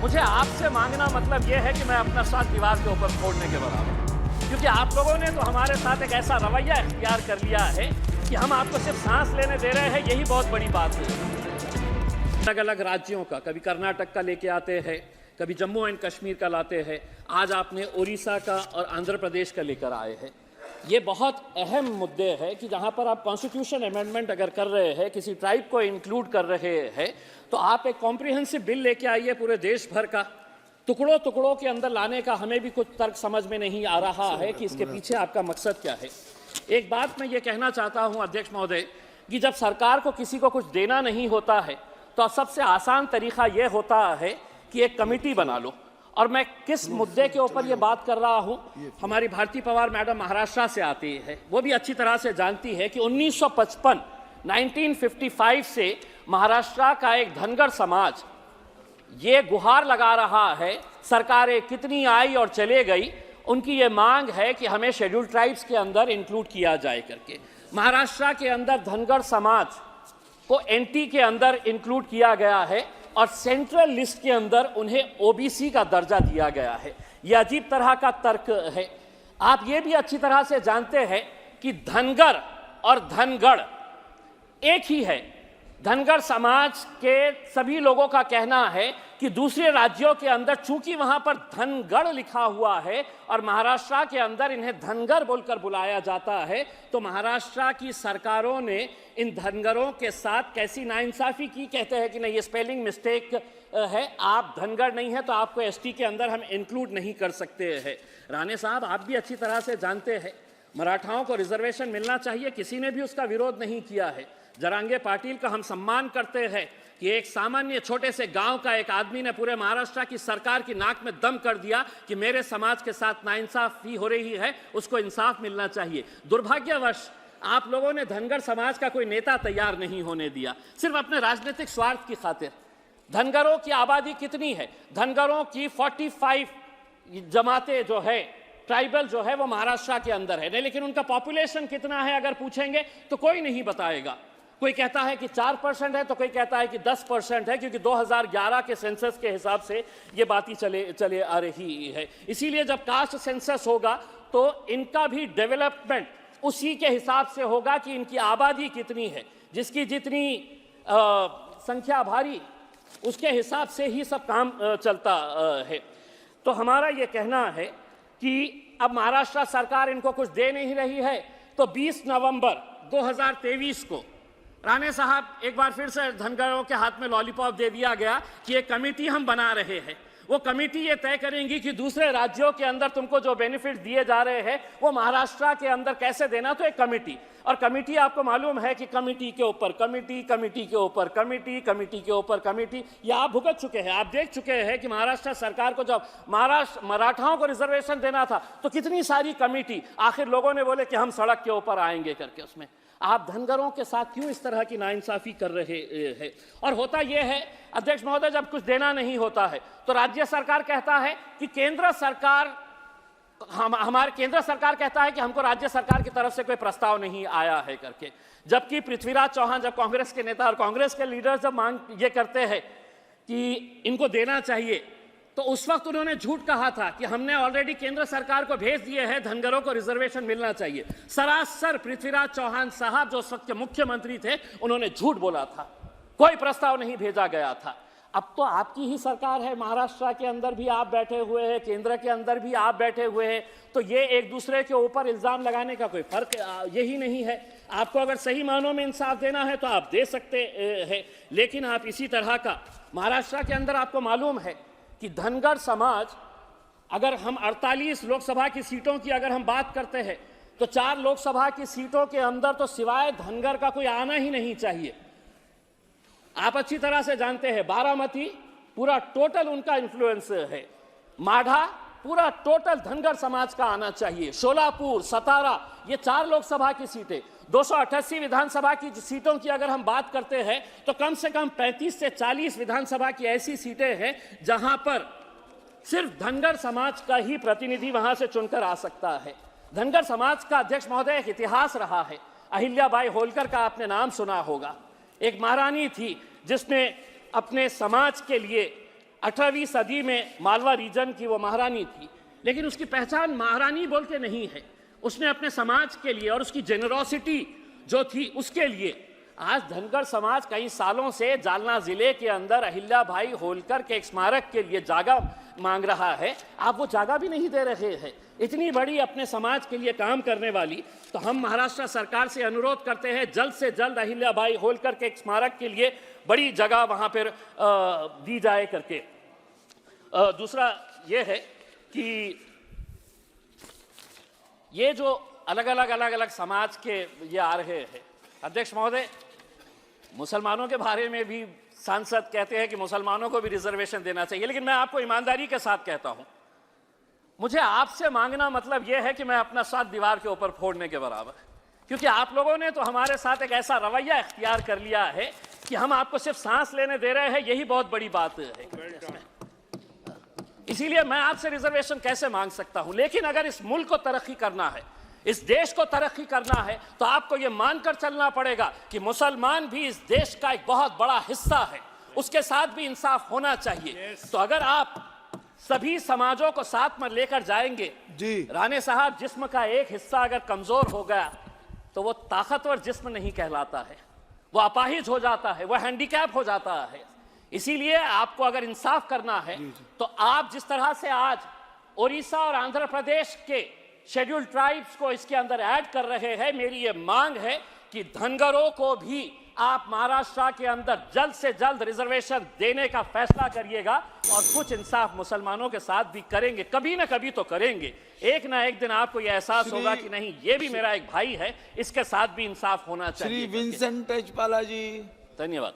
मुझे आपसे मांगना मतलब ये है कि मैं अपना साथ दीवार के ऊपर फोड़ने के बराबर, क्योंकि आप लोगों ने तो हमारे साथ एक ऐसा रवैया इख्तियार कर लिया है कि हम आपको सिर्फ सांस लेने दे रहे हैं, यही बहुत बड़ी बात है। अलग अलग राज्यों का, कभी कर्नाटक का लेके आते हैं, कभी जम्मू एंड कश्मीर का लाते हैं, आज आपने उड़ीसा का और आंध्र प्रदेश का लेकर आए हैं। ये बहुत अहम मुद्दे हैं कि जहाँ पर आप कॉन्स्टिट्यूशन अमेंडमेंट अगर कर रहे हैं, किसी ट्राइब को इंक्लूड कर रहे हैं, तो आप एक कॉम्प्रिहेंसिव बिल लेके आइए पूरे देश भर का। टुकड़ों टुकड़ों के अंदर लाने का हमें भी कुछ तर्क समझ में नहीं आ रहा है कि इसके पीछे आपका मकसद क्या है। एक बात मैं ये कहना चाहता हूँ अध्यक्ष महोदय कि जब सरकार को किसी को कुछ देना नहीं होता है तो सबसे आसान तरीका ये होता है कि एक कमेटी बना लो। और मैं किस मुद्दे के ऊपर ये बात कर रहा हूँ, हमारी भारती पवार मैडम महाराष्ट्र से आती है, वो भी अच्छी तरह से जानती है कि 1955 से महाराष्ट्र का एक धनगर समाज ये गुहार लगा रहा है, सरकारें कितनी आई और चले गई, उनकी ये मांग है कि हमें शेड्यूल्ड ट्राइब्स के अंदर इंक्लूड किया जाए करके। महाराष्ट्र के अंदर धनगर समाज को एनटी के अंदर इंक्लूड किया गया है और सेंट्रल लिस्ट के अंदर उन्हें ओबीसी का दर्जा दिया गया है। यह अजीब तरह का तर्क है। आप ये भी अच्छी तरह से जानते हैं कि धनगर और धनगढ़ एक ही है। धनगर समाज के सभी लोगों का कहना है कि दूसरे राज्यों के अंदर चूंकि वहां पर धनगढ़ लिखा हुआ है और महाराष्ट्र के अंदर इन्हें धनगर बोलकर बुलाया जाता है, तो महाराष्ट्र की सरकारों ने इन धनगरों के साथ कैसी नाइंसाफी की। कहते हैं कि नहीं, ये स्पेलिंग मिस्टेक है, आप धनगर नहीं है तो आपको एसटी के अंदर हम इंक्लूड नहीं कर सकते हैं। राणे साहब, आप भी अच्छी तरह से जानते हैं मराठाओं को रिजर्वेशन मिलना चाहिए, किसी ने भी उसका विरोध नहीं किया है। जरांगे पाटिल का हम सम्मान करते हैं कि एक सामान्य छोटे से गांव का एक आदमी ने पूरे महाराष्ट्र की सरकार की नाक में दम कर दिया कि मेरे समाज के साथ नाइंसाफी हो रही है, उसको इंसाफ मिलना चाहिए। दुर्भाग्यवश आप लोगों ने धनगर समाज का कोई नेता तैयार नहीं होने दिया, सिर्फ अपने राजनीतिक स्वार्थ की खातिर। धनगरों की आबादी कितनी है? धनगरों की 45 जमातें जो है, ट्राइबल जो है, वो महाराष्ट्र के अंदर है, लेकिन उनका पॉपुलेशन कितना है अगर पूछेंगे तो कोई नहीं बताएगा। कोई कहता है कि 4% है तो कोई कहता है कि 10% है, क्योंकि 2011 के सेंसस के हिसाब से ये बातें चले आ रही है। इसीलिए जब कास्ट सेंसस होगा तो इनका भी डेवलपमेंट उसी के हिसाब से होगा कि इनकी आबादी कितनी है, जिसकी जितनी संख्या भारी उसके हिसाब से ही सब काम चलता है। तो हमारा ये कहना है कि अब महाराष्ट्र सरकार इनको कुछ दे नहीं रही है, तो 20 नवंबर 2023 को राणे साहब एक बार फिर से धनगरों के हाथ में लॉलीपॉप दे दिया गया कि एक कमेटी हम बना रहे हैं। वो कमेटी ये तय करेंगी कि दूसरे राज्यों के अंदर तुमको जो बेनिफिट दिए जा रहे हैं वो महाराष्ट्र के अंदर कैसे देना। तो एक कमेटी, और कमेटी आपको मालूम है कि कमेटी के ऊपर कमेटी, कमेटी के ऊपर कमेटी, कमेटी के ऊपर कमेटी, ये आप भुगत चुके हैं। आप देख चुके हैं कि महाराष्ट्र सरकार को जब मराठाओं को रिजर्वेशन देना था तो कितनी सारी कमेटी, आखिर लोगों ने बोले कि हम सड़क के ऊपर आएंगे करके। उसमें आप धनगरों के साथ क्यों इस तरह की नाइंसाफी कर रहे हैं? और होता यह है अध्यक्ष महोदय, जब कुछ देना नहीं होता है तो राज्य सरकार कहता है कि केंद्र सरकार, हमारे केंद्र सरकार कहता है कि हमको राज्य सरकार की तरफ से कोई प्रस्ताव नहीं आया है करके। जबकि पृथ्वीराज चौहान, जब कांग्रेस के नेता और कांग्रेस के लीडर जब मांग ये करते हैं कि इनको देना चाहिए, तो उस वक्त उन्होंने झूठ कहा था कि हमने ऑलरेडी केंद्र सरकार को भेज दिए हैं, धनगरों को रिजर्वेशन मिलना चाहिए। सरासर पृथ्वीराज चौहान साहब जो उस वक्त के मुख्यमंत्री थे, उन्होंने झूठ बोला था, कोई प्रस्ताव नहीं भेजा गया था। अब तो आपकी ही सरकार है, महाराष्ट्र के अंदर भी आप बैठे हुए हैं, केंद्र के अंदर भी आप बैठे हुए हैं, तो ये एक दूसरे के ऊपर इल्जाम लगाने का कोई फर्क यही नहीं है। आपको अगर सही मानों में इंसाफ देना है तो आप दे सकते हैं, लेकिन आप इसी तरह का महाराष्ट्र के अंदर आपको मालूम है कि धनगर समाज, अगर हम 48 लोकसभा की सीटों की अगर हम बात करते हैं तो 4 लोकसभा की सीटों के अंदर तो सिवाय धनगर का कोई आना ही नहीं चाहिए। आप अच्छी तरह से जानते हैं बारामती पूरा टोटल उनका इन्फ्लुएंस है, माढ़ा पूरा टोटल धनगर समाज का आना चाहिए, शोलापुर, सतारा, ये 4 लोकसभा की सीटें। 288 विधानसभा की सीटों की अगर हम बात करते हैं तो कम से कम 35 से 40 विधानसभा की ऐसी सीटें हैं जहां पर सिर्फ धनगर समाज का ही प्रतिनिधि वहां से चुनकर आ सकता है। धनगर समाज का अध्यक्ष महोदय एक इतिहास रहा है। अहिल्याबाई होलकर का आपने नाम सुना होगा, एक महारानी थी जिसने अपने समाज के लिए 18वीं सदी में मालवा रीजन की वो महारानी थी, लेकिन उसकी पहचान महारानी बोल के नहीं है। उसने अपने समाज के लिए और उसकी जेनरोसिटी जो थी उसके लिए आज धनगर समाज कई सालों से जालना जिले के अंदर अहिल्याबाई होलकर के एक स्मारक के लिए जगह मांग रहा है। आप वो जगह भी नहीं दे रहे हैं। इतनी बड़ी अपने समाज के लिए काम करने वाली, तो हम महाराष्ट्र सरकार से अनुरोध करते हैं जल्द से जल्द अहिल्याबाई होलकर के एक स्मारक के लिए बड़ी जगह वहां पर दी जाए करके। दूसरा ये है कि ये जो अलग अलग समाज के ये आ रहे हैं, अध्यक्ष महोदय, मुसलमानों के बारे में भी सांसद कहते हैं कि मुसलमानों को भी रिजर्वेशन देना चाहिए, लेकिन मैं आपको ईमानदारी के साथ कहता हूं, मुझे आपसे मांगना मतलब यह है कि मैं अपना साथ दीवार के ऊपर फोड़ने के बराबर, क्योंकि आप लोगों ने तो हमारे साथ एक ऐसा रवैया इख्तियार कर लिया है कि हम आपको सिर्फ सांस लेने दे रहे हैं, यही बहुत बड़ी बात है। इसीलिए मैं आपसे रिजर्वेशन कैसे मांग सकता हूं? लेकिन अगर इस मुल्क को तरक्की करना है, इस देश को तरक्की करना है, तो आपको यह मानकर चलना पड़ेगा कि मुसलमान भी इस देश का एक बहुत बड़ा हिस्सा है, उसके साथ भी इंसाफ होना चाहिए। तो अगर आप सभी समाजों को साथ में लेकर जाएंगे जी। राणे साहब, जिस्म का एक हिस्सा अगर कमजोर हो गया तो वो ताकतवर जिस्म नहीं कहलाता है, वो अपाहिज हो जाता है, वो हैंडीकैप हो जाता है। इसीलिए आपको अगर इंसाफ करना है तो आप जिस तरह से आज ओडिशा और आंध्र प्रदेश के शेड्यूल्ड ट्राइब्स को इसके अंदर ऐड कर रहे हैं, मेरी ये मांग है कि धनगरों को भी आप महाराष्ट्र के अंदर जल्द से जल्द रिजर्वेशन देने का फैसला करिएगा और कुछ इंसाफ मुसलमानों के साथ भी करेंगे, कभी ना कभी तो करेंगे। एक ना एक दिन आपको यह एहसास होगा कि नहीं, ये भी मेरा एक भाई है, इसके साथ भी इंसाफ होना चाहिए। श्री विंसेंट तेजपाला जी, धन्यवाद।